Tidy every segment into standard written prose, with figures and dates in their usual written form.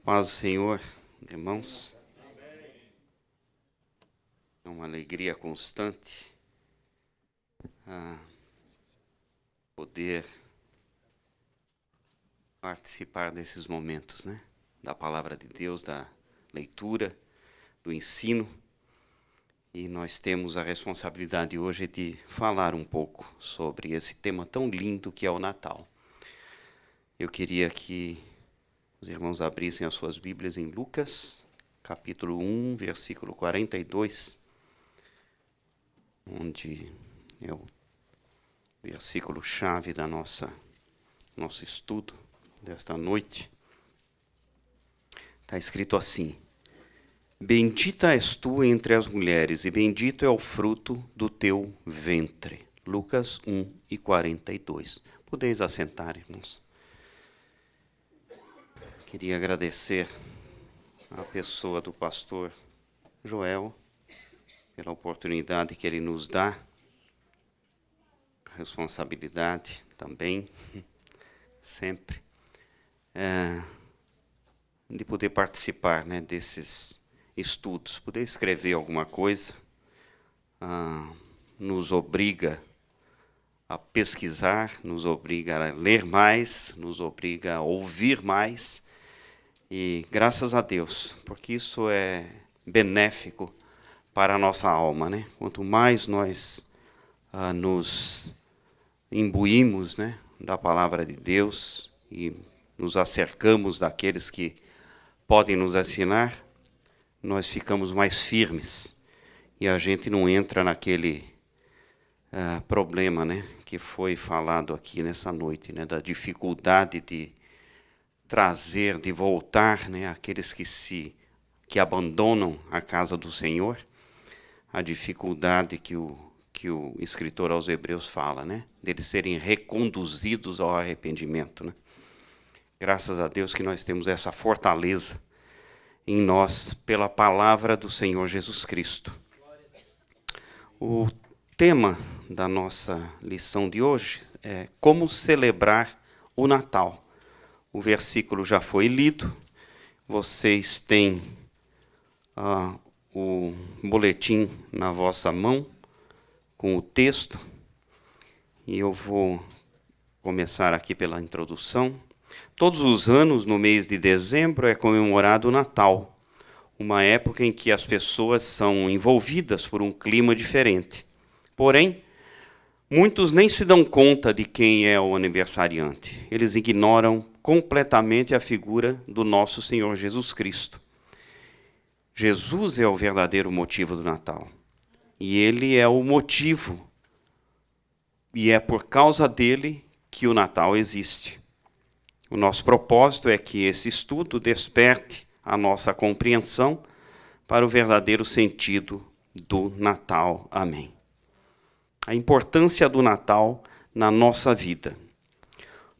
Paz do Senhor, irmãos. É uma alegria constante poder participar desses momentos, né? Da palavra de Deus, da leitura, do ensino. E nós temos a responsabilidade hoje de falar um pouco sobre esse tema tão lindo que é o Natal. Eu queria que os irmãos abrissem as suas Bíblias em Lucas, capítulo 1, versículo 42, onde é o versículo-chave da nosso estudo desta noite. Está escrito assim: Bendita és tu entre as mulheres, e bendito é o fruto do teu ventre. Lucas 1 e 42. Podeis assentar, irmãos. Queria agradecer à pessoa do pastor Joel pela oportunidade que ele nos dá, responsabilidade também, sempre, de poder participar, né, desses estudos, poder escrever alguma coisa, nos obriga a pesquisar, nos obriga a ler mais, nos obriga a ouvir mais, e graças a Deus, porque isso é benéfico para a nossa alma, né? Quanto mais nós nos imbuímos, né, da palavra de Deus e nos acercamos daqueles que podem nos ensinar, nós ficamos mais firmes e a gente não entra naquele problema, né, que foi falado aqui nessa noite, né, da dificuldade de trazer, de voltar, né, aqueles que abandonam a casa do Senhor, a dificuldade que o escritor aos Hebreus fala, né, deles serem reconduzidos ao arrependimento, né. Graças a Deus que nós temos essa fortaleza em nós pela palavra do Senhor Jesus Cristo. O tema da nossa lição de hoje é como celebrar o Natal. O versículo já foi lido, vocês têm o boletim na vossa mão com o texto, e eu vou começar aqui pela introdução. Todos os anos, no mês de dezembro, é comemorado o Natal, uma época em que as pessoas são envolvidas por um clima diferente. Porém, muitos nem se dão conta de quem é o aniversariante. Eles ignoram completamente a figura do nosso Senhor Jesus Cristo. Jesus é o verdadeiro motivo do Natal. E Ele é o motivo. E é por causa dele que o Natal existe. O nosso propósito é que esse estudo desperte a nossa compreensão para o verdadeiro sentido do Natal. Amém. A importância do Natal na nossa vida.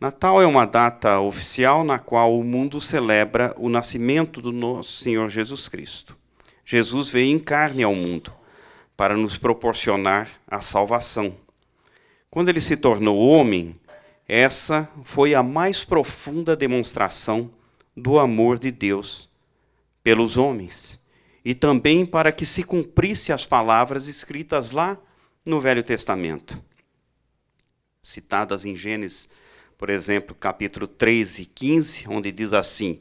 Natal é uma data oficial na qual o mundo celebra o nascimento do nosso Senhor Jesus Cristo. Jesus veio em carne ao mundo para nos proporcionar a salvação. Quando ele se tornou homem, essa foi a mais profunda demonstração do amor de Deus pelos homens, e também para que se cumprisse as palavras escritas lá no Velho Testamento, citadas em Gênesis, por exemplo, capítulo 3 e 15, onde diz assim: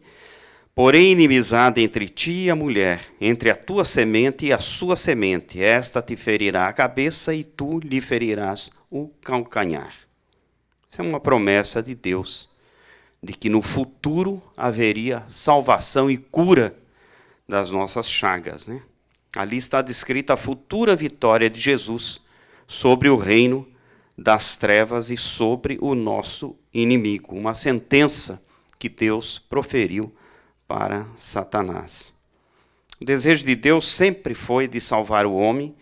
Porém, inimizade entre ti e a mulher, entre a tua semente e a sua semente, esta te ferirá a cabeça e tu lhe ferirás o calcanhar. Isso é uma promessa de Deus, de que no futuro haveria salvação e cura das nossas chagas, né? Ali está descrita a futura vitória de Jesus sobre o reino das trevas e sobre o nosso inimigo. Uma sentença que Deus proferiu para Satanás. O desejo de Deus sempre foi de salvar o homem,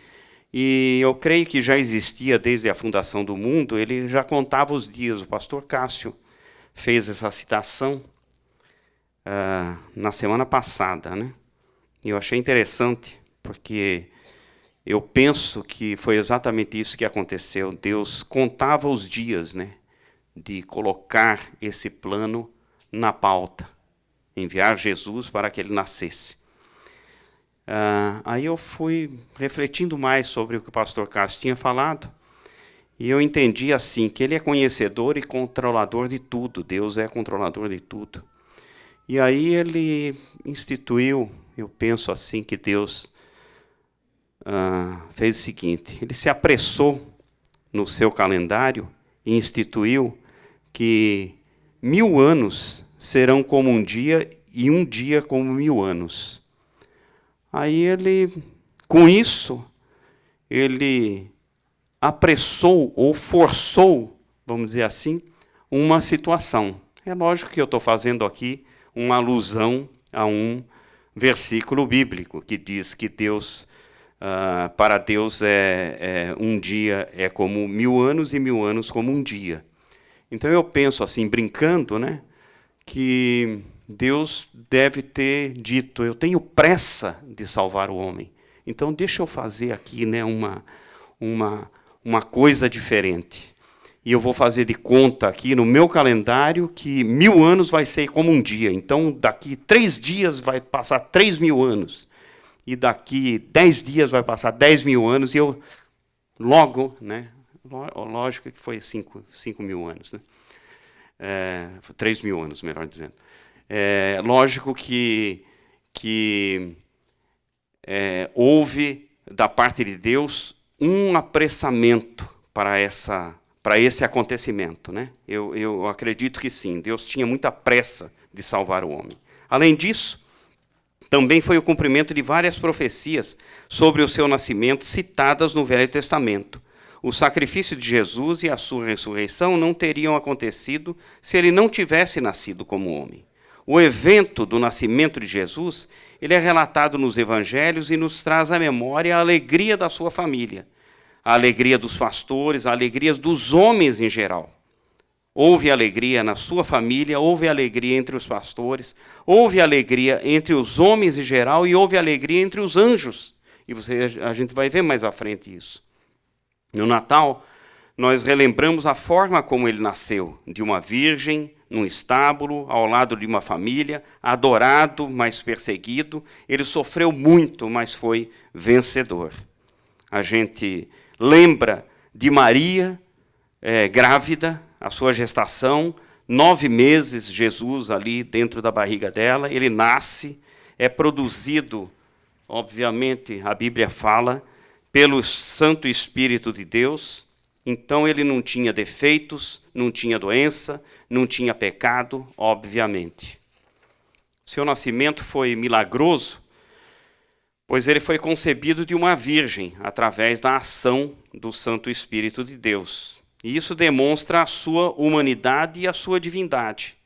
e eu creio que já existia desde a fundação do mundo. Ele já contava os dias. O pastor Cássio fez essa citação na semana passada, né? E eu achei interessante, porque eu penso que foi exatamente isso que aconteceu. Deus contava os dias, né, de colocar esse plano na pauta. enviar Jesus para que ele nascesse. Aí eu fui refletindo mais sobre o que o pastor Cássio tinha falado, e eu entendi assim, que ele é conhecedor e controlador de tudo, Deus é controlador de tudo. E aí ele instituiu, eu penso assim, que Deus fez o seguinte, ele se apressou no seu calendário e instituiu que 1000 anos serão como um dia e um dia como 1000 anos. Aí ele, com isso, ele apressou ou forçou, vamos dizer assim, uma situação. É lógico que eu estou fazendo aqui uma alusão a um versículo bíblico que diz que Deus, para Deus um dia é como 1000 anos e 1000 anos como um dia. Então eu penso assim, brincando, né, que Deus deve ter dito, eu tenho pressa de salvar o homem. Então deixa eu fazer aqui, né, uma coisa diferente. E eu vou fazer de conta aqui no meu calendário que 1000 anos vai ser como um dia. Então daqui 3 dias vai passar 3000 anos. E daqui 10 dias vai passar 10.000 anos. E eu logo, né, lógico que foi 5.000 anos, né? 3.000 anos, melhor dizendo. Lógico que houve, da parte de Deus, um apressamento para esse acontecimento, né? Eu acredito que sim, Deus tinha muita pressa de salvar o homem. Além disso, também foi o cumprimento de várias profecias sobre o seu nascimento citadas no Velho Testamento. O sacrifício de Jesus e a sua ressurreição não teriam acontecido se ele não tivesse nascido como homem. O evento do nascimento de Jesus, ele é relatado nos evangelhos e nos traz à memória a alegria da sua família, a alegria dos pastores, a alegria dos homens em geral. Houve alegria na sua família, houve alegria entre os pastores, houve alegria entre os homens em geral e houve alegria entre os anjos. E a gente vai ver mais à frente isso. No Natal, nós relembramos a forma como ele nasceu, de uma virgem, num estábulo, ao lado de uma família, adorado, mas perseguido. Ele sofreu muito, mas foi vencedor. A gente lembra de Maria, grávida, a sua gestação, 9 meses, Jesus ali dentro da barriga dela, ele nasce, é produzido, obviamente, a Bíblia fala, pelo Santo Espírito de Deus. Então ele não tinha defeitos, não tinha doença, não tinha pecado, obviamente. Seu nascimento foi milagroso, pois ele foi concebido de uma virgem, através da ação do Santo Espírito de Deus. E isso demonstra a sua humanidade e a sua divindade.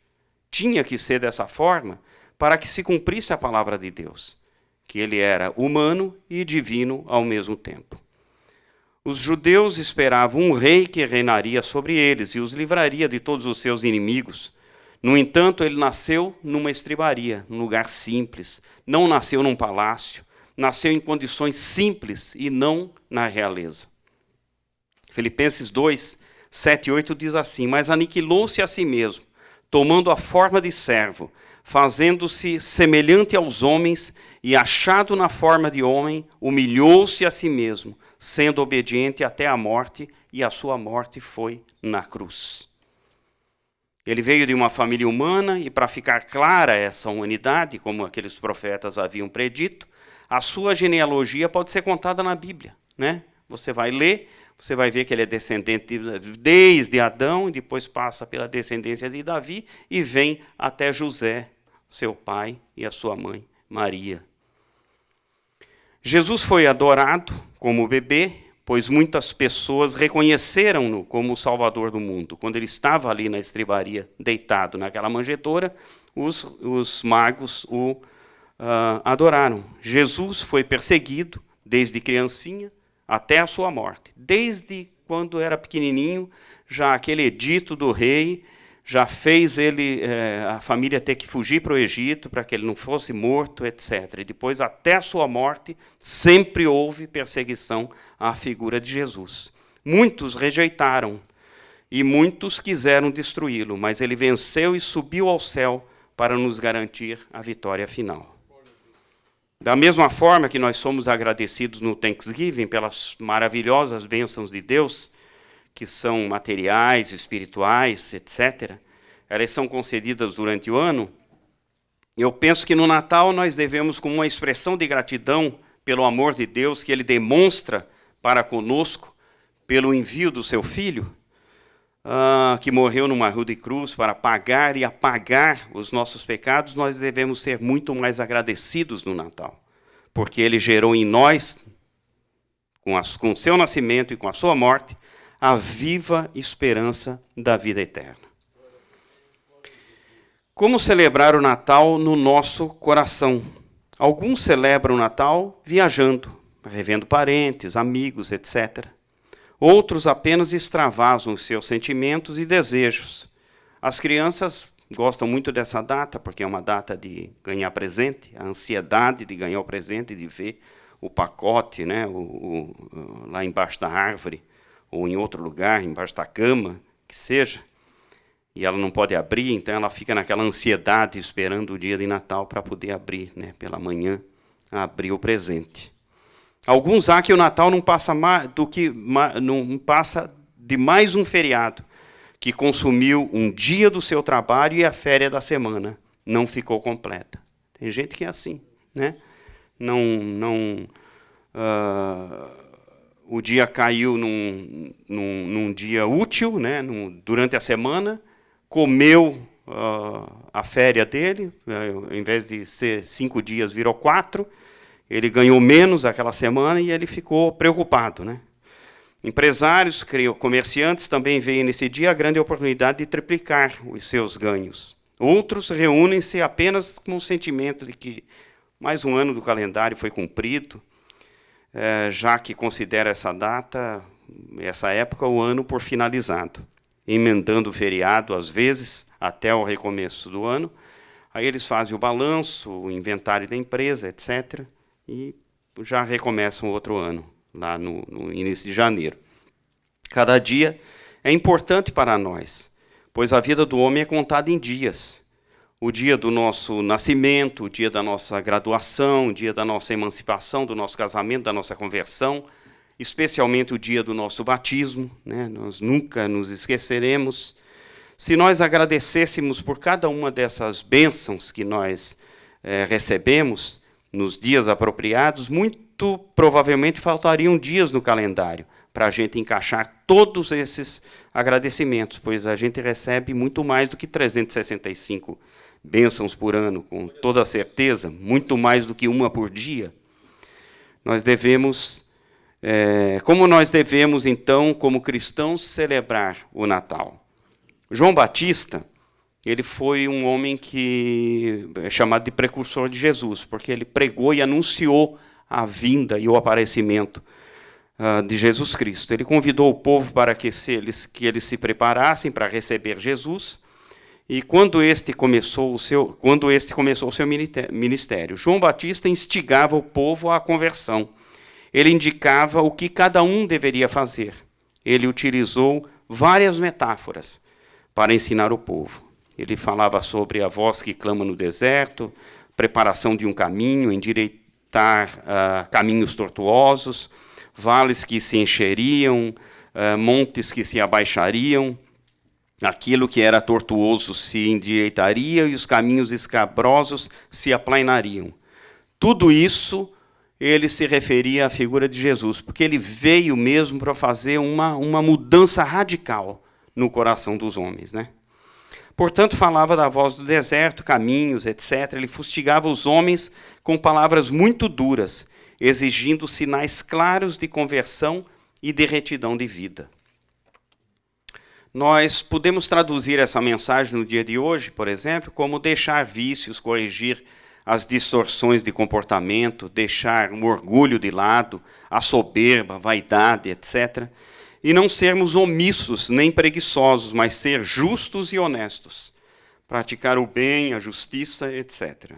Tinha que ser dessa forma para que se cumprisse a palavra de Deus, que ele era humano e divino ao mesmo tempo. Os judeus esperavam um rei que reinaria sobre eles e os livraria de todos os seus inimigos. No entanto, ele nasceu numa estribaria, num lugar simples. Não nasceu num palácio, nasceu em condições simples e não na realeza. Filipenses 2, 7 e 8 diz assim: mas aniquilou-se a si mesmo, tomando a forma de servo, fazendo-se semelhante aos homens e achado na forma de homem, humilhou-se a si mesmo, sendo obediente até a morte, e a sua morte foi na cruz. Ele veio de uma família humana, e para ficar clara essa humanidade, como aqueles profetas haviam predito, a sua genealogia pode ser contada na Bíblia, né? Você vai ler, você vai ver que ele é descendente desde Adão, e depois passa pela descendência de Davi, e vem até José, seu pai, e a sua mãe, Maria. Jesus foi adorado como bebê, pois muitas pessoas reconheceram-no como o Salvador do mundo. Quando ele estava ali na estribaria, deitado naquela manjedoura, os magos o adoraram. Jesus foi perseguido desde criancinha até a sua morte. Desde quando era pequenininho, já aquele edito do rei já fez a família ter que fugir para o Egito para que ele não fosse morto, etc. E depois, até a sua morte, sempre houve perseguição à figura de Jesus. Muitos rejeitaram e muitos quiseram destruí-lo, mas ele venceu e subiu ao céu para nos garantir a vitória final. Da mesma forma que nós somos agradecidos no Thanksgiving pelas maravilhosas bênçãos de Deus, que são materiais, espirituais, etc., elas são concedidas durante o ano, eu penso que no Natal nós devemos, como uma expressão de gratidão pelo amor de Deus que Ele demonstra para conosco, pelo envio do seu Filho, que morreu numa cruz de cruz para pagar e apagar os nossos pecados, nós devemos ser muito mais agradecidos no Natal, porque Ele gerou em nós, com o seu nascimento e com a sua morte, a viva esperança da vida eterna. Como celebrar o Natal no nosso coração? Alguns celebram o Natal viajando, revendo parentes, amigos, etc. Outros apenas extravasam os seus sentimentos e desejos. As crianças gostam muito dessa data, porque é uma data de ganhar presente, a ansiedade de ganhar o presente, de ver o pacote, né, lá embaixo da árvore, ou em outro lugar, embaixo da cama, que seja. E ela não pode abrir, então ela fica naquela ansiedade esperando o dia de Natal para poder abrir, né, pela manhã, abrir o presente. Alguns há que o Natal não passa de mais um feriado, que consumiu um dia do seu trabalho e a férias da semana. Não ficou completa. Tem gente que é assim, né? O dia caiu num dia útil, né, durante a semana, comeu a férias dele, ao invés de ser 5 dias, virou 4, ele ganhou menos aquela semana e ele ficou preocupado, né? Empresários, comerciantes também veem nesse dia a grande oportunidade de triplicar os seus ganhos. Outros reúnem-se apenas com o sentimento de que mais um ano do calendário foi cumprido, já que considera essa data, essa época, o ano por finalizado, emendando o feriado, às vezes, até o recomeço do ano. Aí eles fazem o balanço, o inventário da empresa, etc., e já recomeçam outro ano, lá no início de janeiro. Cada dia é importante para nós, pois a vida do homem é contada em dias. O dia do nosso nascimento, o dia da nossa graduação, o dia da nossa emancipação, do nosso casamento, da nossa conversão, especialmente o dia do nosso batismo, né? Nós nunca nos esqueceremos. Se nós agradecêssemos por cada uma dessas bênçãos que nós recebemos nos dias apropriados, muito provavelmente faltariam dias no calendário para a gente encaixar todos esses agradecimentos, pois a gente recebe muito mais do que 365 bênçãos por ano, com toda certeza, muito mais do que uma por dia. Nós devemos, como nós devemos, então, como cristãos, celebrar o Natal? João Batista, ele foi um homem que é chamado de precursor de Jesus, porque ele pregou e anunciou a vinda e o aparecimento de Jesus Cristo. Ele convidou o povo para que eles se preparassem para receber Jesus, e quando este começou o seu ministério, João Batista instigava o povo à conversão. Ele indicava o que cada um deveria fazer. Ele utilizou várias metáforas para ensinar o povo. Ele falava sobre a voz que clama no deserto, preparação de um caminho, endireitar caminhos tortuosos, vales que se encheriam, montes que se abaixariam, aquilo que era tortuoso se endireitaria e os caminhos escabrosos se aplanariam. Tudo isso ele se referia à figura de Jesus, porque ele veio mesmo para fazer uma mudança radical no coração dos homens, né? Portanto, falava da voz do deserto, caminhos, etc. Ele fustigava os homens com palavras muito duras, exigindo sinais claros de conversão e de retidão de vida. Nós podemos traduzir essa mensagem no dia de hoje, por exemplo, como deixar vícios, corrigir as distorções de comportamento, deixar o orgulho de lado, a soberba, a vaidade, etc., e não sermos omissos nem preguiçosos, mas ser justos e honestos, praticar o bem, a justiça, etc.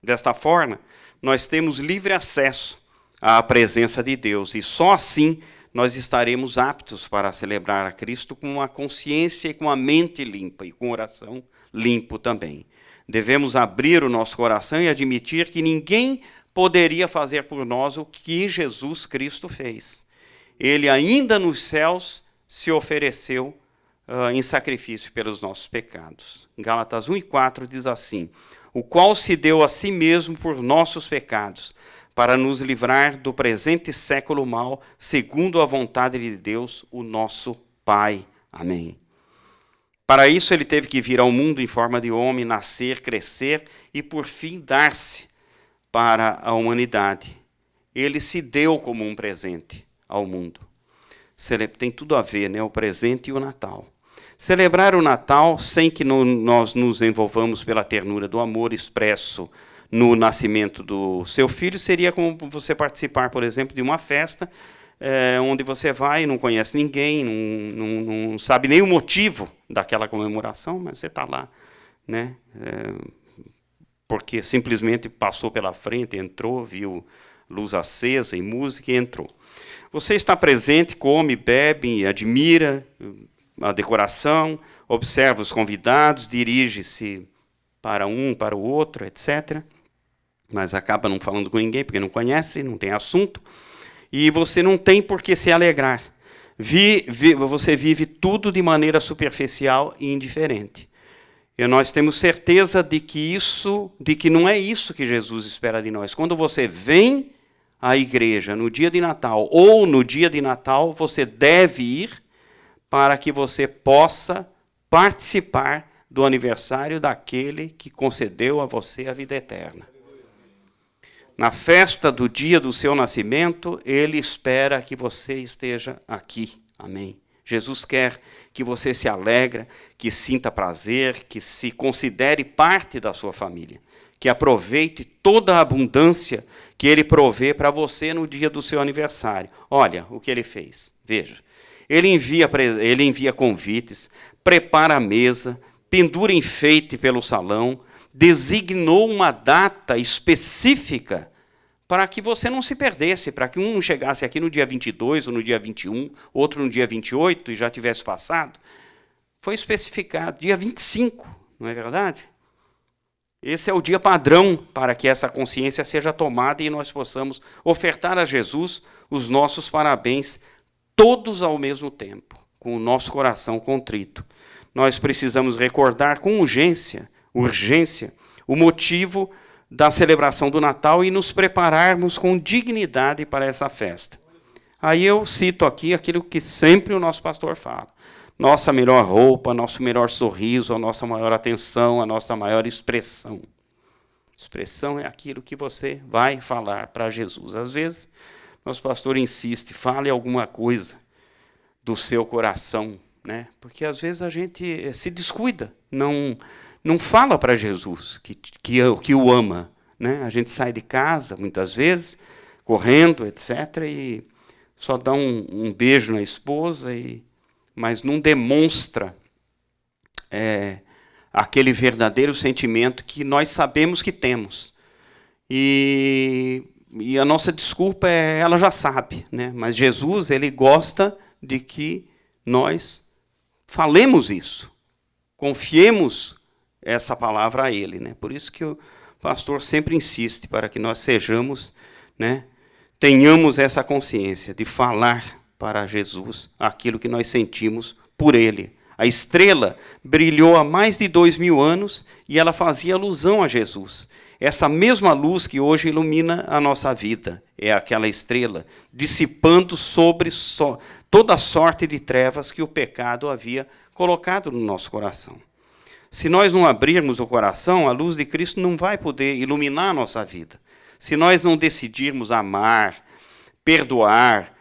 Desta forma, nós temos livre acesso à presença de Deus, e só assim nós estaremos aptos para celebrar a Cristo com a consciência e com a mente limpa, e com o coração limpo também. Devemos abrir o nosso coração e admitir que ninguém poderia fazer por nós o que Jesus Cristo fez. Ele ainda nos céus se ofereceu em sacrifício pelos nossos pecados. Gálatas 1:4 diz assim: o qual se deu a si mesmo por nossos pecados, para nos livrar do presente século mau, segundo a vontade de Deus, o nosso Pai. Amém. Para isso ele teve que vir ao mundo em forma de homem, nascer, crescer e, por fim, dar-se para a humanidade. Ele se deu como um presente ao mundo. Tem tudo a ver, né? O presente e o Natal. Celebrar o Natal sem que nós nos envolvamos pela ternura do amor expresso no nascimento do seu filho seria como você participar, por exemplo, de uma festa onde você vai, não conhece ninguém, não sabe nem o motivo daquela comemoração, mas você está lá, né? Porque simplesmente passou pela frente, entrou, viu luz acesa e música e entrou. Você está presente, come, bebe, admira a decoração, observa os convidados, dirige-se para um, para o outro, etc. Mas acaba não falando com ninguém, porque não conhece, não tem assunto. E você não tem por que se alegrar. Você vive tudo de maneira superficial e indiferente. E nós temos certeza de que não é isso que Jesus espera de nós. Quando você vem à igreja no dia de Natal, ou no dia de Natal, você deve ir para que você possa participar do aniversário daquele que concedeu a você a vida eterna. Na festa do dia do seu nascimento, ele espera que você esteja aqui. Amém. Jesus quer que você se alegre, que sinta prazer, que se considere parte da sua família, que aproveite toda a abundância que ele provê para você no dia do seu aniversário. Olha o que ele fez. Veja. Ele envia convites, prepara a mesa, pendura enfeite pelo salão, designou uma data específica para que você não se perdesse, para que um chegasse aqui no dia 22 ou no dia 21, outro no dia 28 e já tivesse passado. Foi especificado, dia 25, não é verdade? Esse é o dia padrão para que essa consciência seja tomada e nós possamos ofertar a Jesus os nossos parabéns, todos ao mesmo tempo, com o nosso coração contrito. Nós precisamos recordar com urgência, o motivo da celebração do Natal e nos prepararmos com dignidade para essa festa. Aí eu cito aqui aquilo que sempre o nosso pastor fala. Nossa melhor roupa, nosso melhor sorriso, a nossa maior atenção, a nossa maior expressão. Expressão é aquilo que você vai falar para Jesus. Às vezes, nosso pastor insiste, fale alguma coisa do seu coração, né? Porque às vezes a gente se descuida, não fala para Jesus que o ama, né? A gente sai de casa, muitas vezes, correndo, etc., e só dá um beijo na esposa, mas não demonstra aquele verdadeiro sentimento que nós sabemos que temos. E a nossa desculpa ela já sabe, né? Mas Jesus, ele gosta de que nós falemos isso, confiemos essa palavra a ele, né? Por isso que o pastor sempre insiste para que nós sejamos, né, tenhamos essa consciência de falar para Jesus aquilo que nós sentimos por ele. A estrela brilhou há mais de 2000 anos e ela fazia alusão a Jesus. Essa mesma luz que hoje ilumina a nossa vida é aquela estrela, dissipando sobre toda sorte de trevas que o pecado havia colocado no nosso coração. Se nós não abrirmos o coração, a luz de Cristo não vai poder iluminar a nossa vida. Se nós não decidirmos amar, perdoar,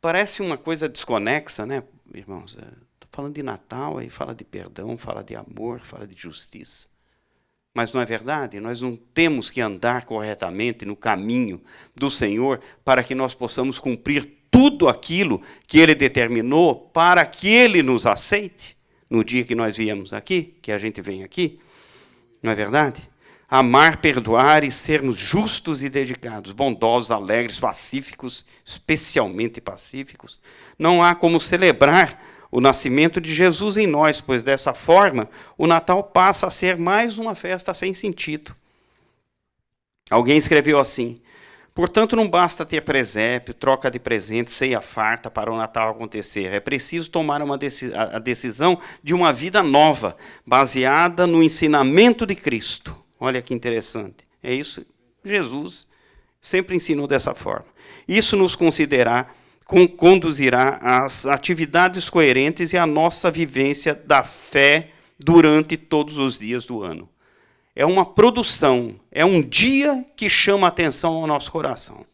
parece uma coisa desconexa, né, irmãos? Estou falando de Natal, aí fala de perdão, fala de amor, fala de justiça. Mas não é verdade? Nós não temos que andar corretamente no caminho do Senhor para que nós possamos cumprir tudo aquilo que Ele determinou para que Ele nos aceite no dia que nós viemos aqui, que a gente vem aqui. Não é verdade? Amar, perdoar e sermos justos e dedicados, bondosos, alegres, pacíficos, especialmente pacíficos. Não há como celebrar o nascimento de Jesus em nós, pois dessa forma o Natal passa a ser mais uma festa sem sentido. Alguém escreveu assim: portanto, não basta ter presépio, troca de presentes, ceia farta para o Natal acontecer. É preciso tomar a decisão de uma vida nova, baseada no ensinamento de Cristo. Olha que interessante. É isso. Jesus sempre ensinou dessa forma. Isso nos conduzirá às atividades coerentes e à nossa vivência da fé durante todos os dias do ano. É uma produção, é um dia que chama a atenção ao nosso coração.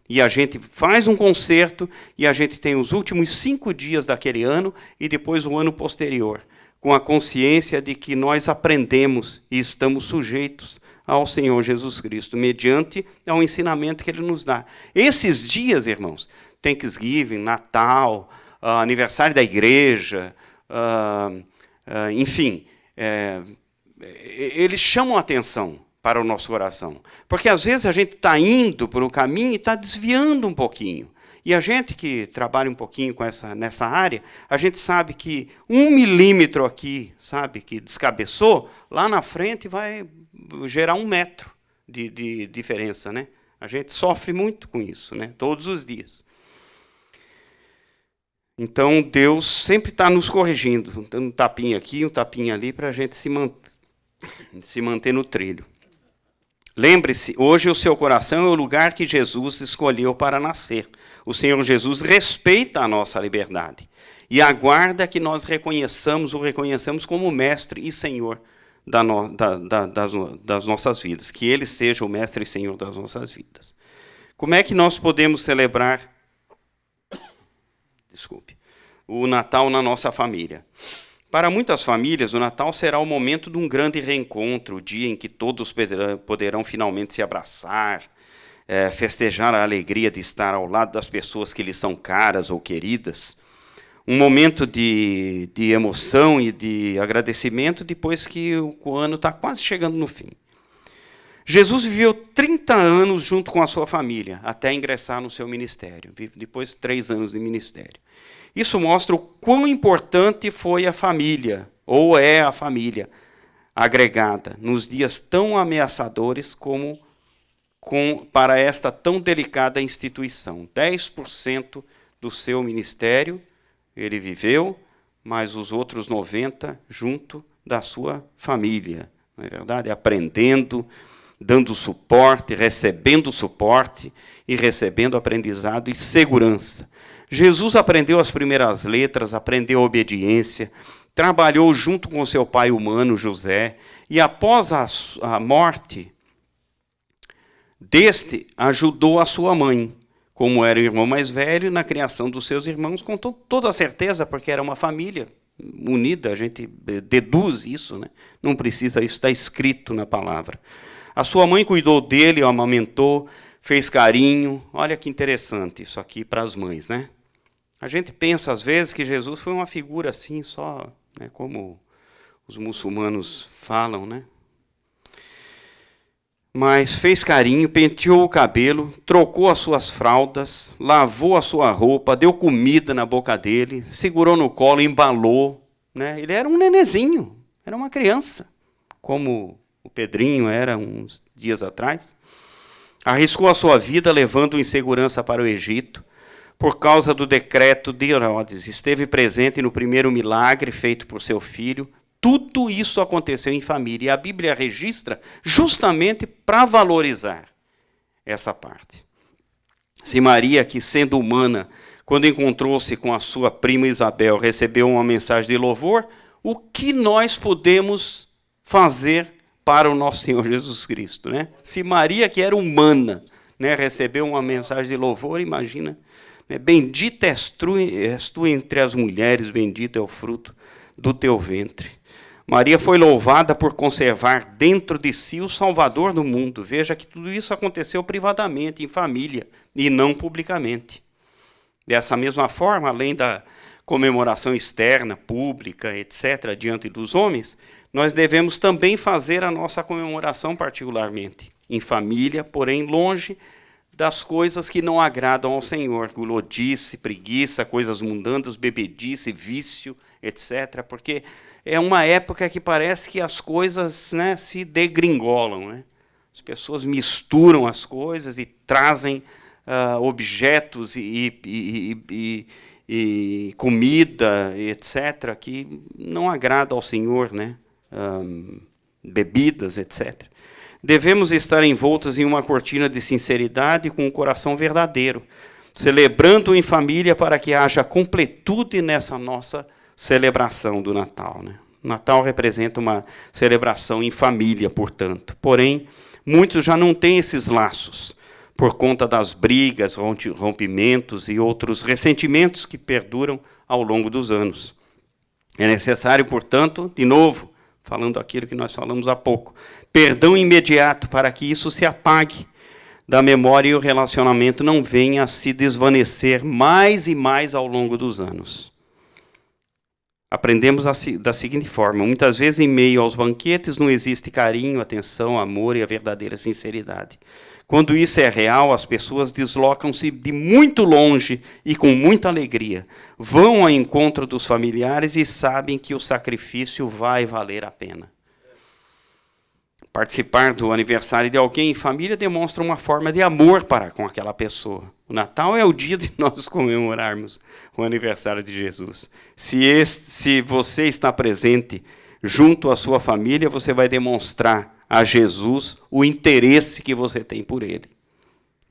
E a gente faz um concerto e a gente tem os últimos 5 dias daquele ano e depois o ano posterior, com a consciência de que nós aprendemos e estamos sujeitos ao Senhor Jesus Cristo, mediante ao ensinamento que Ele nos dá. Esses dias, irmãos, Thanksgiving, Natal, aniversário da igreja, enfim, eles chamam a atenção para o nosso coração. Porque às vezes a gente está indo por um caminho e está desviando um pouquinho. E a gente que trabalha um pouquinho nessa área, a gente sabe que 1 milímetro aqui, sabe, que descabeçou, lá na frente vai gerar 1 metro de diferença, né? A gente sofre muito com isso, né? Todos os dias. Então, Deus sempre está nos corrigindo. Um tapinha aqui, um tapinha ali, para a gente se manter no trilho. Lembre-se, hoje o seu coração é o lugar que Jesus escolheu para nascer. O Senhor Jesus respeita a nossa liberdade e aguarda que nós o reconheçamos como Mestre e Senhor das nossas vidas. Que Ele seja o Mestre e Senhor das nossas vidas. Como é que nós podemos celebrar o Natal na nossa família? Para muitas famílias, o Natal será o momento de um grande reencontro, o dia em que todos poderão finalmente se abraçar, festejar a alegria de estar ao lado das pessoas que lhes são caras ou queridas. Um momento de emoção e de agradecimento depois que o ano está quase chegando no fim. Jesus viveu 30 anos junto com a sua família, até ingressar no seu ministério, depois 3 anos de ministério. Isso mostra o quão importante foi a família, ou é a família, agregada, nos dias tão ameaçadores como para esta tão delicada instituição. 10% do seu ministério ele viveu, mas os outros 90% junto da sua família, não é verdade? Aprendendo, dando suporte, recebendo aprendizado e segurança. Jesus aprendeu as primeiras letras, aprendeu a obediência, trabalhou junto com seu pai humano, José, e após a morte deste, ajudou a sua mãe, como era o irmão mais velho, na criação dos seus irmãos, com toda a certeza, porque era uma família unida, a gente deduz isso, né? Não precisa, isso está escrito na palavra. A sua mãe cuidou dele, o amamentou, fez carinho. Olha que interessante isso aqui para as mães, né? A gente pensa, às vezes, que Jesus foi uma figura assim, só, né, como os muçulmanos falam, né? Mas fez carinho, penteou o cabelo, trocou as suas fraldas, lavou a sua roupa, deu comida na boca dele, segurou no colo, embalou, né? Ele era um nenezinho, era uma criança, como o Pedrinho era uns dias atrás. Arriscou a sua vida, levando-o em segurança para o Egito, por causa do decreto de Herodes. Esteve presente no primeiro milagre feito por seu filho. Tudo isso aconteceu em família. E a Bíblia registra justamente para valorizar essa parte. Se Maria, que sendo humana, quando encontrou-se com a sua prima Isabel, recebeu uma mensagem de louvor, o que nós podemos fazer para o nosso Senhor Jesus Cristo, né? Se Maria, que era humana, né, recebeu uma mensagem de louvor, imagina, né? Bendita és tu entre as mulheres, bendito é o fruto do teu ventre. Maria foi louvada por conservar dentro de si o Salvador do mundo. Veja que tudo isso aconteceu privadamente, em família, e não publicamente. Dessa mesma forma, além da comemoração externa, pública, etc., diante dos homens, nós devemos também fazer a nossa comemoração particularmente, em família, porém longe das coisas que não agradam ao Senhor, gulodice, preguiça, coisas mundanas, bebedice, vício, etc. Porque é uma época que parece que as coisas, né, se degringolam, né? As pessoas misturam as coisas e trazem objetos e comida, etc., que não agrada ao Senhor, né? Bebidas, etc. Devemos estar envoltos em uma cortina de sinceridade com o coração verdadeiro, celebrando em família para que haja completude nessa nossa celebração do Natal, né? O Natal representa uma celebração em família, portanto. Porém, muitos já não têm esses laços, por conta das brigas, rompimentos e outros ressentimentos que perduram ao longo dos anos. É necessário, portanto, de novo, falando aquilo que nós falamos há pouco, perdão imediato para que isso se apague da memória e o relacionamento não venha a se desvanecer mais e mais ao longo dos anos. Aprendemos da seguinte forma: muitas vezes em meio aos banquetes não existe carinho, atenção, amor e a verdadeira sinceridade. Quando isso é real, as pessoas deslocam-se de muito longe e com muita alegria. Vão ao encontro dos familiares e sabem que o sacrifício vai valer a pena. Participar do aniversário de alguém em família demonstra uma forma de amor para com aquela pessoa. O Natal é o dia de nós comemorarmos o aniversário de Jesus. Se você está presente junto à sua família, você vai demonstrar a Jesus o interesse que você tem por ele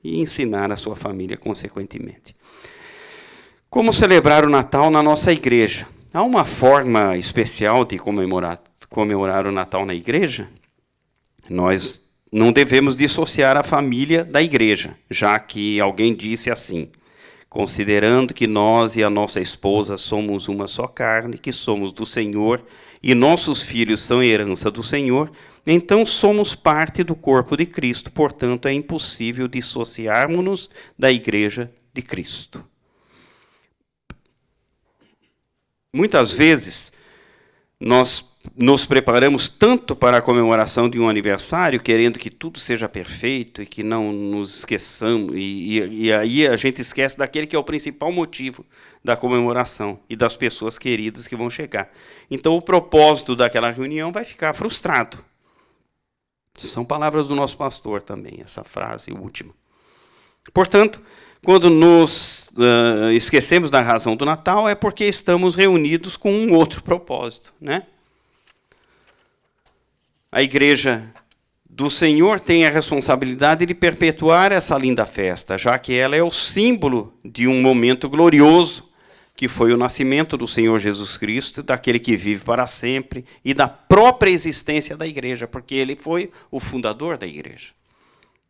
e ensinar a sua família consequentemente. Como celebrar o Natal na nossa igreja? Há uma forma especial de comemorar o Natal na igreja? Nós não devemos dissociar a família da igreja, já que alguém disse assim: considerando que nós e a nossa esposa somos uma só carne, que somos do Senhor, e nossos filhos são herança do Senhor, então somos parte do corpo de Cristo, portanto é impossível dissociarmos-nos da igreja de Cristo. Muitas vezes, nós nos preparamos tanto para a comemoração de um aniversário, querendo que tudo seja perfeito e que não nos esqueçamos, e aí a gente esquece daquele que é o principal motivo da comemoração e das pessoas queridas que vão chegar. Então, o propósito daquela reunião vai ficar frustrado. São palavras do nosso pastor também, essa frase última. Portanto, quando nos esquecemos da razão do Natal, é porque estamos reunidos com um outro propósito, né? A igreja do Senhor tem a responsabilidade de perpetuar essa linda festa, já que ela é o símbolo de um momento glorioso, que foi o nascimento do Senhor Jesus Cristo, daquele que vive para sempre, e da própria existência da igreja, porque ele foi o fundador da igreja.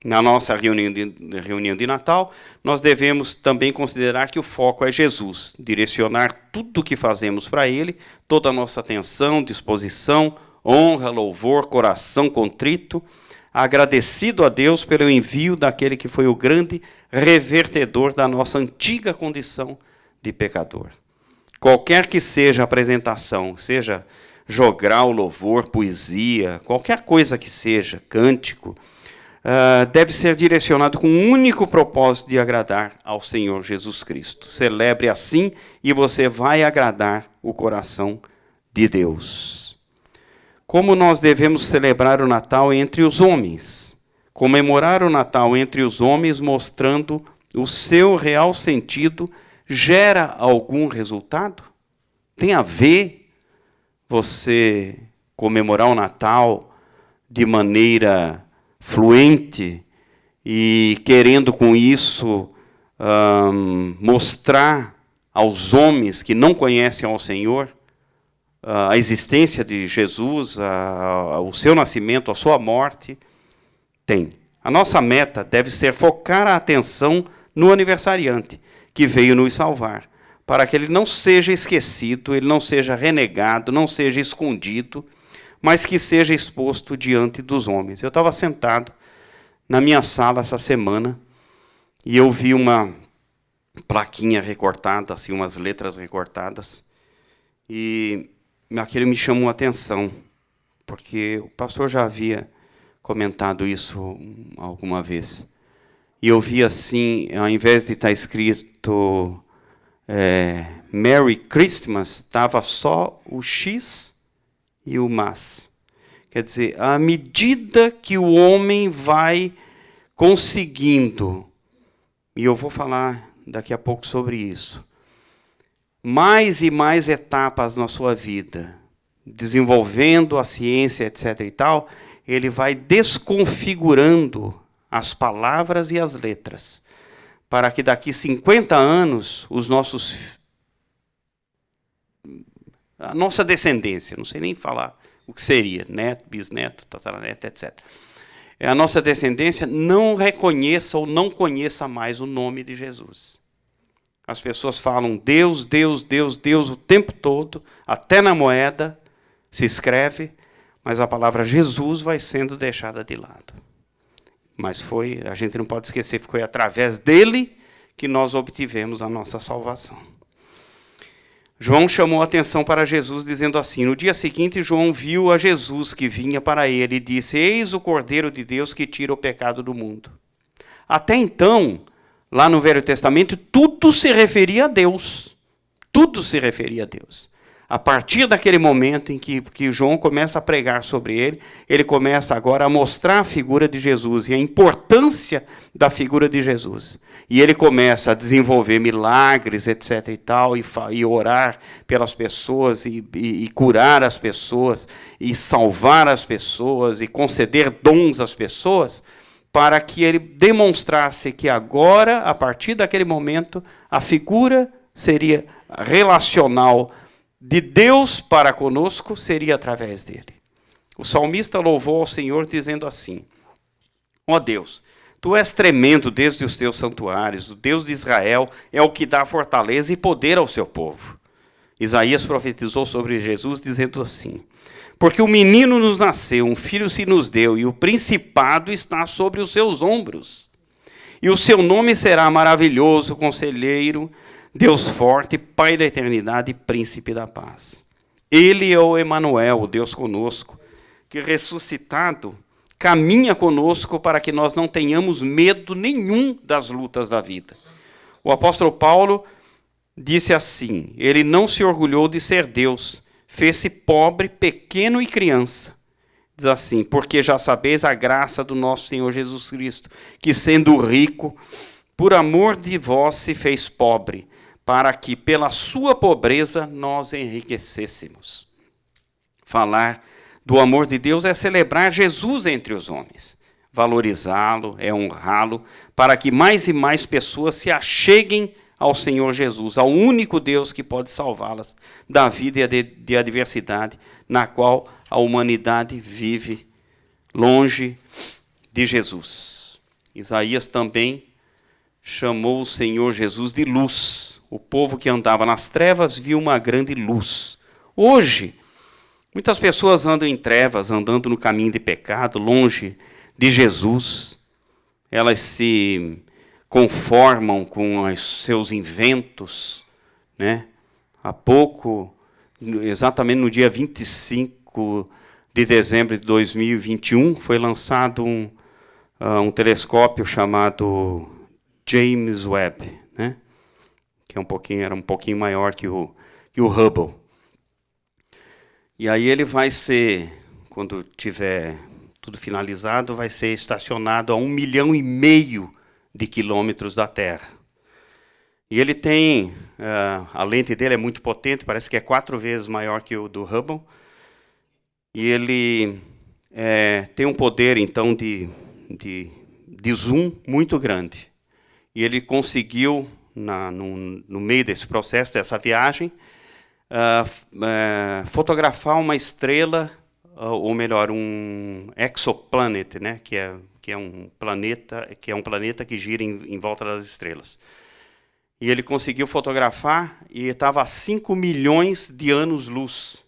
Na nossa reunião de Natal, nós devemos também considerar que o foco é Jesus, direcionar tudo o que fazemos para ele, toda a nossa atenção, disposição, honra, louvor, coração contrito, agradecido a Deus pelo envio daquele que foi o grande revertedor da nossa antiga condição de pecador. Qualquer que seja a apresentação, seja jogral, louvor, poesia, qualquer coisa que seja, cântico, deve ser direcionado com um único propósito de agradar ao Senhor Jesus Cristo. Celebre assim e você vai agradar o coração de Deus. Como nós devemos celebrar o Natal entre os homens? Comemorar o Natal entre os homens, mostrando o seu real sentido, gera algum resultado? Tem a ver você comemorar o Natal de maneira fluente e querendo com isso mostrar aos homens que não conhecem ao Senhor a existência de Jesus, o seu nascimento, a sua morte? Tem. A nossa meta deve ser focar a atenção no aniversariante, que veio nos salvar, para que ele não seja esquecido, ele não seja renegado, não seja escondido, mas que seja exposto diante dos homens. Eu estava sentado na minha sala essa semana e eu vi uma plaquinha recortada, assim, umas letras recortadas, e aquilo me chamou a atenção, porque o pastor já havia comentado isso alguma vez. e eu vi assim, ao invés de estar escrito Merry Christmas, estava só o X e o mas. Quer dizer, à medida que o homem vai conseguindo, e eu vou falar daqui a pouco sobre isso, mais e mais etapas na sua vida, desenvolvendo a ciência, etc. e tal, ele vai desconfigurando as palavras e as letras, para que daqui 50 anos a nossa descendência, não sei nem falar o que seria, neto, bisneto, tataraneto, etc. A nossa descendência não reconheça ou não conheça mais o nome de Jesus. As pessoas falam Deus, Deus, Deus, Deus o tempo todo, até na moeda se escreve, mas a palavra Jesus vai sendo deixada de lado. Mas a gente não pode esquecer que foi através dele que nós obtivemos a nossa salvação. João chamou a atenção para Jesus, dizendo assim: no dia seguinte, João viu a Jesus que vinha para ele e disse: eis o Cordeiro de Deus que tira o pecado do mundo. Até então, lá no Velho Testamento, tudo se referia a Deus. Tudo se referia a Deus. A partir daquele momento em que João começa a pregar sobre ele, ele começa agora a mostrar a figura de Jesus e a importância da figura de Jesus. E ele começa a desenvolver milagres, etc. e tal, e orar pelas pessoas, e curar as pessoas, e salvar as pessoas, e conceder dons às pessoas, para que ele demonstrasse que agora, a partir daquele momento, a figura seria relacional de Deus para conosco, seria através dele. O salmista louvou ao Senhor dizendo assim: ó Deus, tu és tremendo desde os teus santuários, o Deus de Israel é o que dá fortaleza e poder ao seu povo. Isaías profetizou sobre Jesus dizendo assim: porque o menino nos nasceu, um filho se nos deu, e o principado está sobre os seus ombros. E o seu nome será maravilhoso, conselheiro, Deus forte, Pai da eternidade e príncipe da paz. Ele é o Emanuel, o Deus conosco, que ressuscitado caminha conosco para que nós não tenhamos medo nenhum das lutas da vida. O apóstolo Paulo disse assim: ele não se orgulhou de ser Deus, fez-se pobre, pequeno e criança. Diz assim: porque já sabeis a graça do nosso Senhor Jesus Cristo, que sendo rico, por amor de vós se fez pobre, para que pela sua pobreza nós enriquecêssemos. Falar do amor de Deus é celebrar Jesus entre os homens, valorizá-lo, é honrá-lo, para que mais e mais pessoas se acheguem ao Senhor Jesus, ao único Deus que pode salvá-las da vida e da adversidade na qual a humanidade vive longe de Jesus. Isaías também chamou o Senhor Jesus de luz. O povo que andava nas trevas viu uma grande luz. Hoje, muitas pessoas andam em trevas, andando no caminho de pecado, longe de Jesus. Elas se conformam com os seus inventos, né? Há pouco, exatamente no dia 25 de dezembro de 2021, foi lançado um telescópio chamado James Webb, né? Que era um pouquinho maior que o Hubble. E aí ele vai ser, quando tiver tudo finalizado, vai ser estacionado a 1,5 milhão de quilômetros da Terra. E ele tem, a lente dele é muito potente, parece que é 4 vezes maior que o do Hubble. E ele tem um poder, então, de zoom muito grande. E ele conseguiu, no meio desse processo, dessa viagem, fotografar uma estrela, ou melhor, um exoplanet, né, que é um planeta que gira em volta das estrelas. E ele conseguiu fotografar e estava a 5 milhões de anos-luz.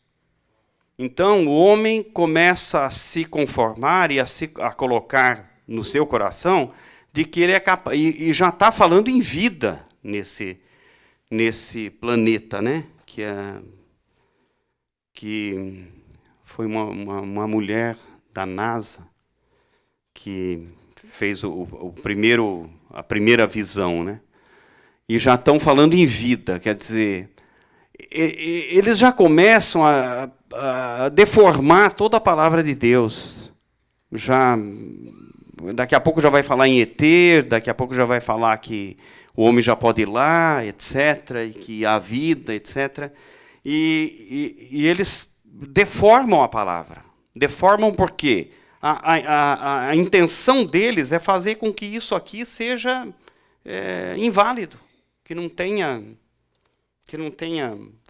Então, o homem começa a se conformar e a colocar no seu coração de que ele é capaz, e já está falando em vida nesse planeta, né? Que foi uma mulher da NASA que fez a primeira visão, né? E já estão falando em vida, quer dizer, eles já começam a deformar toda a palavra de Deus. Daqui a pouco já vai falar em ET, daqui a pouco já vai falar que o homem já pode ir lá, etc., e que há vida, etc. E eles deformam a palavra. Deformam por quê? A intenção deles é fazer com que isso aqui seja inválido, que não tenha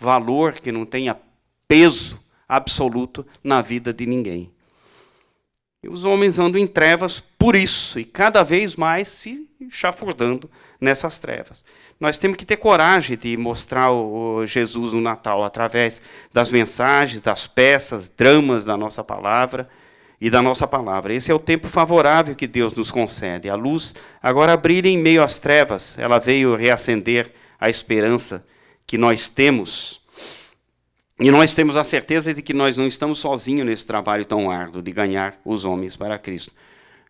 valor, que não tenha peso absoluto na vida de ninguém. E os homens andam em trevas por isso, e cada vez mais se chafurdando nessas trevas. Nós temos que ter coragem de mostrar o Jesus no Natal, através das mensagens, das peças, dramas da nossa palavra e da nossa palavra. Esse é o tempo favorável que Deus nos concede. A luz agora brilha em meio às trevas, ela veio reacender a esperança que nós temos. E nós temos a certeza de que nós não estamos sozinhos nesse trabalho tão árduo de ganhar os homens para Cristo.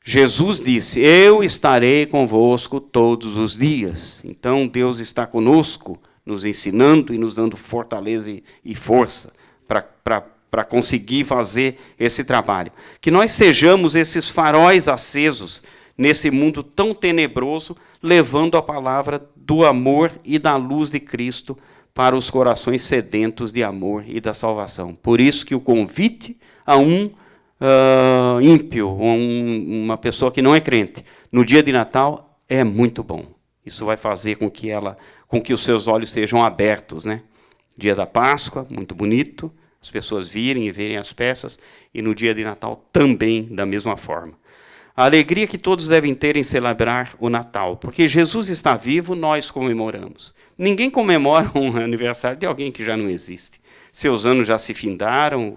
Jesus disse, eu estarei convosco todos os dias. Então Deus está conosco, nos ensinando e nos dando fortaleza e força para conseguir fazer esse trabalho. Que nós sejamos esses faróis acesos nesse mundo tão tenebroso, levando a palavra do amor e da luz de Cristo para os corações sedentos de amor e da salvação. Por isso que o convite a um ímpio, uma pessoa que não é crente, no dia de Natal, é muito bom. Isso vai fazer com que os seus olhos sejam abertos, né? Dia da Páscoa, muito bonito, as pessoas virem e verem as peças, e no dia de Natal também, da mesma forma. A alegria que todos devem ter em celebrar o Natal, porque Jesus está vivo, nós comemoramos. Ninguém comemora um aniversário de alguém que já não existe. Seus anos já se findaram,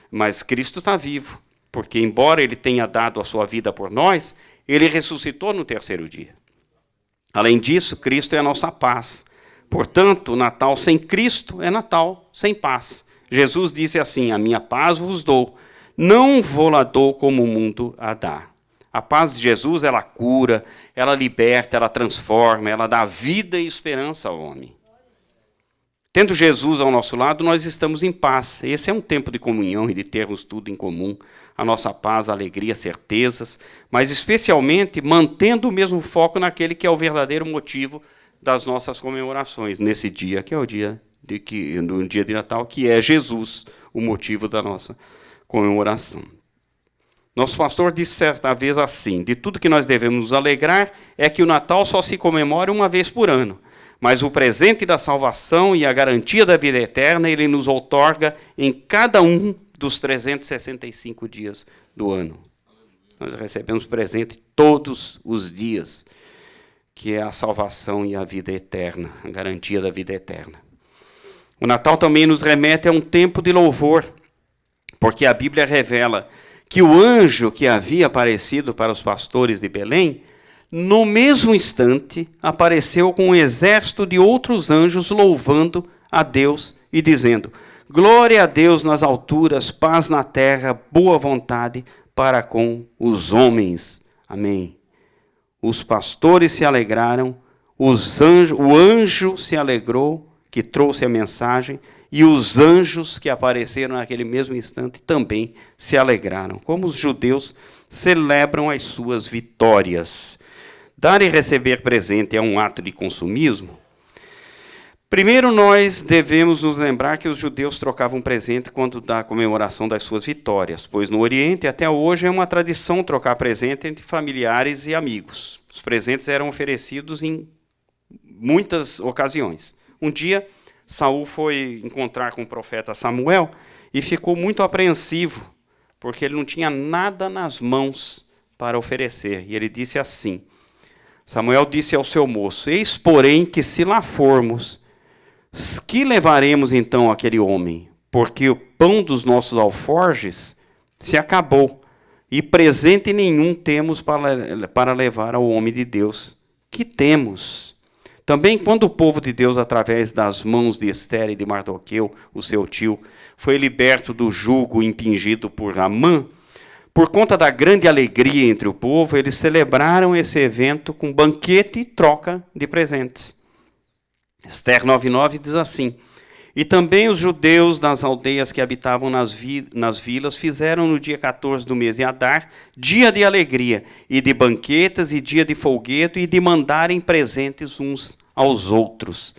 mas Cristo está vivo, porque embora Ele tenha dado a sua vida por nós, Ele ressuscitou no terceiro dia. Além disso, Cristo é a nossa paz. Portanto, o Natal sem Cristo é Natal sem paz. Jesus disse assim, a minha paz vos dou, não vou-la dou como o mundo a dá. A paz de Jesus, ela cura, ela liberta, ela transforma, ela dá vida e esperança ao homem. Tendo Jesus ao nosso lado, nós estamos em paz. Esse é um tempo de comunhão e de termos tudo em comum. A nossa paz, a alegria, certezas, mas especialmente mantendo o mesmo foco naquele que é o verdadeiro motivo das nossas comemorações, nesse dia, que é o dia no dia de Natal, que é Jesus, o motivo da nossa comemoração. Nosso pastor disse certa vez assim, de tudo que nós devemos nos alegrar é que o Natal só se comemora uma vez por ano, mas o presente da salvação e a garantia da vida eterna Ele nos outorga em cada um dos 365 dias do ano. Nós recebemos presente todos os dias, que é a salvação e a vida eterna, a garantia da vida eterna. O Natal também nos remete a um tempo de louvor, porque a Bíblia revela que o anjo que havia aparecido para os pastores de Belém, no mesmo instante, apareceu com um exército de outros anjos louvando a Deus e dizendo, glória a Deus nas alturas, paz na terra, boa vontade para com os homens. Amém. Os pastores se alegraram, o anjo se alegrou, que trouxe a mensagem, e os anjos que apareceram naquele mesmo instante também se alegraram. Como os judeus celebram as suas vitórias. Dar e receber presente é um ato de consumismo? Primeiro, nós devemos nos lembrar que os judeus trocavam presente quando da comemoração das suas vitórias, pois no Oriente, até hoje, é uma tradição trocar presente entre familiares e amigos. Os presentes eram oferecidos em muitas ocasiões. Um dia, Saul foi encontrar com o profeta Samuel e ficou muito apreensivo, porque ele não tinha nada nas mãos para oferecer. E ele disse assim, Samuel disse ao seu moço, eis, porém, que se lá formos, que levaremos então àquele homem? Porque o pão dos nossos alforjes se acabou, e presente nenhum temos para levar ao homem de Deus. Que temos? Também, quando o povo de Deus, através das mãos de Ester e de Mardoqueu, o seu tio, foi liberto do jugo impingido por Amã, Por conta da grande alegria entre o povo, eles celebraram esse evento com banquete e troca de presentes. Esther 9:9 diz assim: E também os judeus das aldeias que habitavam nas vilas fizeram no dia 14 do mês de Adar, dia de alegria, e de banquetes, e dia de folguedo, e de mandarem presentes uns aos outros.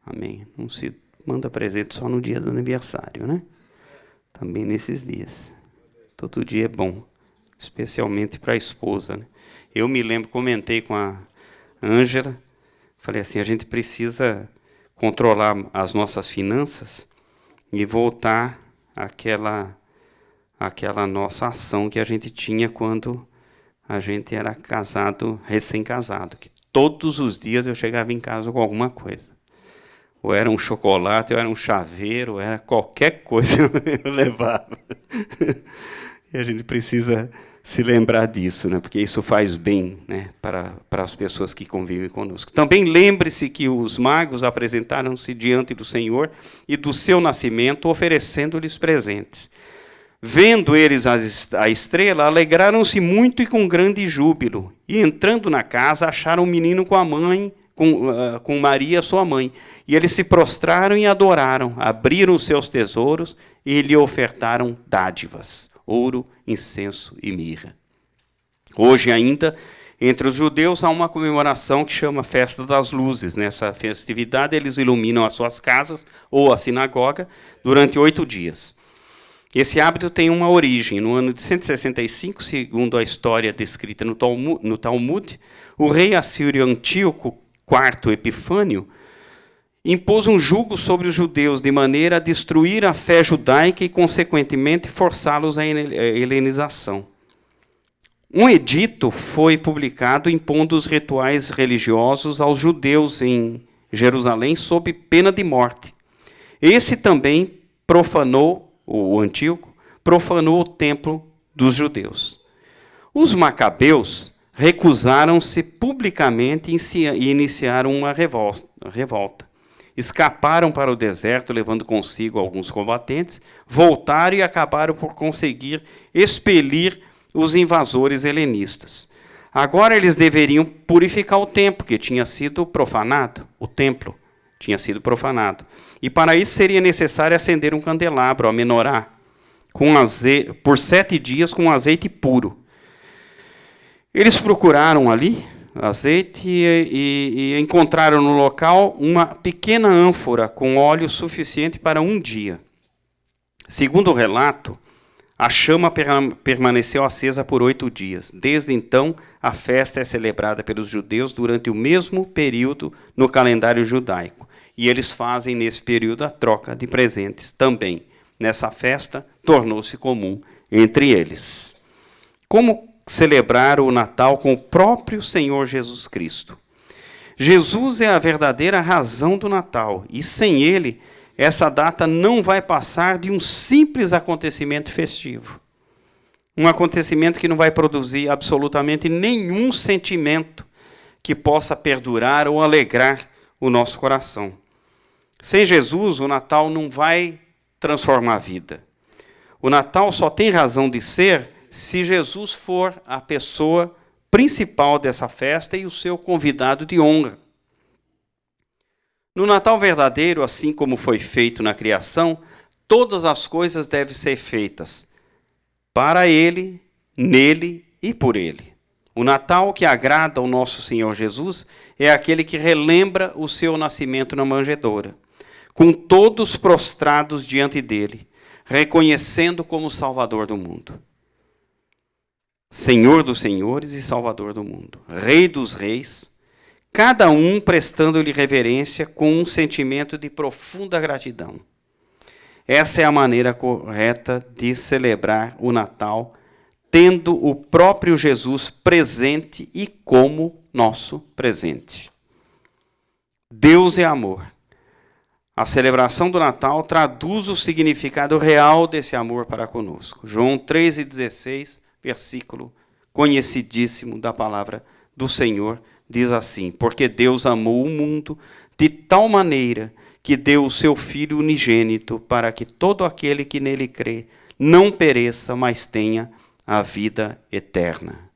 Amém. Não se manda presente só no dia do aniversário, né? Também nesses dias. Todo dia é bom, especialmente para a esposa, né? Eu me lembro, comentei com a Ângela, falei assim, a gente precisa controlar as nossas finanças e voltar àquela nossa ação que a gente tinha quando a gente era casado, recém-casado, que todos os dias eu chegava em casa com alguma coisa. Ou era um chocolate, ou era um chaveiro, ou era qualquer coisa eu levava. E a gente precisa se lembrar disso, né? Porque isso faz bem, né, para as pessoas que convivem conosco. Também lembre-se que os magos apresentaram-se diante do Senhor e do seu nascimento, oferecendo-lhes presentes. Vendo eles a estrela, alegraram-se muito e com grande júbilo. E entrando na casa, acharam um menino com a mãe, com Maria, sua mãe. E eles se prostraram e adoraram, abriram os seus tesouros e lhe ofertaram dádivas, ouro, incenso e mirra. Hoje ainda, entre os judeus, há uma comemoração que chama Festa das Luzes. Nessa festividade, eles iluminam as suas casas ou a sinagoga durante 8 dias. Esse hábito tem uma origem. No ano de 165, segundo a história descrita no Talmud, o rei assírio Antíoco IV Epifânio impôs um jugo sobre os judeus de maneira a destruir a fé judaica e, consequentemente, forçá-los à helenização. Um edito foi publicado impondo os rituais religiosos aos judeus em Jerusalém sob pena de morte. Esse também o Antíoco, profanou o templo dos judeus. Os macabeus recusaram-se publicamente e iniciaram uma revolta. Escaparam para o deserto, levando consigo alguns combatentes, voltaram e acabaram por conseguir expelir os invasores helenistas. Agora eles deveriam purificar o templo, que tinha sido profanado. O templo tinha sido profanado. E para isso seria necessário acender um candelabro, a menorá, por 7 dias com azeite puro. Eles procuraram ali azeite e encontraram no local uma pequena ânfora com óleo suficiente para 1 dia. Segundo o relato, a chama permaneceu acesa por 8 dias. Desde então, a festa é celebrada pelos judeus durante o mesmo período no calendário judaico. E eles fazem, nesse período, a troca de presentes também. Nessa festa, tornou-se comum entre eles. Como celebrar o Natal com o próprio Senhor Jesus Cristo? Jesus é a verdadeira razão do Natal, e sem ele, essa data não vai passar de um simples acontecimento festivo. Um acontecimento que não vai produzir absolutamente nenhum sentimento que possa perdurar ou alegrar o nosso coração. Sem Jesus, o Natal não vai transformar a vida. O Natal só tem razão de ser se Jesus for a pessoa principal dessa festa e o seu convidado de honra. No Natal verdadeiro, assim como foi feito na criação, todas as coisas devem ser feitas para Ele, nele e por Ele. O Natal que agrada ao nosso Senhor Jesus é aquele que relembra o seu nascimento na manjedoura, com todos prostrados diante dele, reconhecendo como Salvador do mundo. Senhor dos senhores e Salvador do mundo, Rei dos reis, cada um prestando-lhe reverência com um sentimento de profunda gratidão. Essa é a maneira correta de celebrar o Natal, tendo o próprio Jesus presente e como nosso presente. Deus é amor. A celebração do Natal traduz o significado real desse amor para conosco. João 3,16, versículo conhecidíssimo da palavra do Senhor, diz assim: porque Deus amou o mundo de tal maneira que deu o seu Filho unigênito para que todo aquele que nele crê não pereça, mas tenha a vida eterna.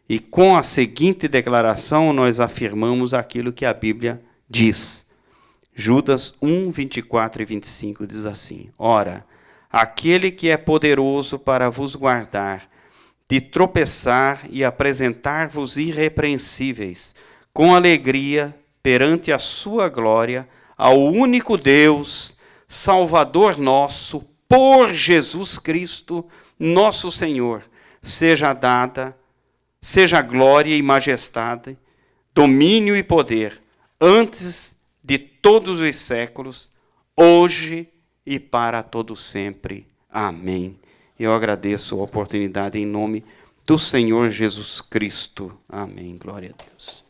E com a seguinte declaração, nós afirmamos aquilo que a Bíblia diz. Judas 1, 24 e 25 diz assim: Ora, aquele que é poderoso para vos guardar, de tropeçar e apresentar-vos irrepreensíveis, com alegria, perante a sua glória, ao único Deus, Salvador nosso, por Jesus Cristo, nosso Senhor, seja glória e majestade, domínio e poder, antes de todos os séculos, hoje e para todo sempre. Amém. Eu agradeço a oportunidade em nome do Senhor Jesus Cristo. Amém. Glória a Deus.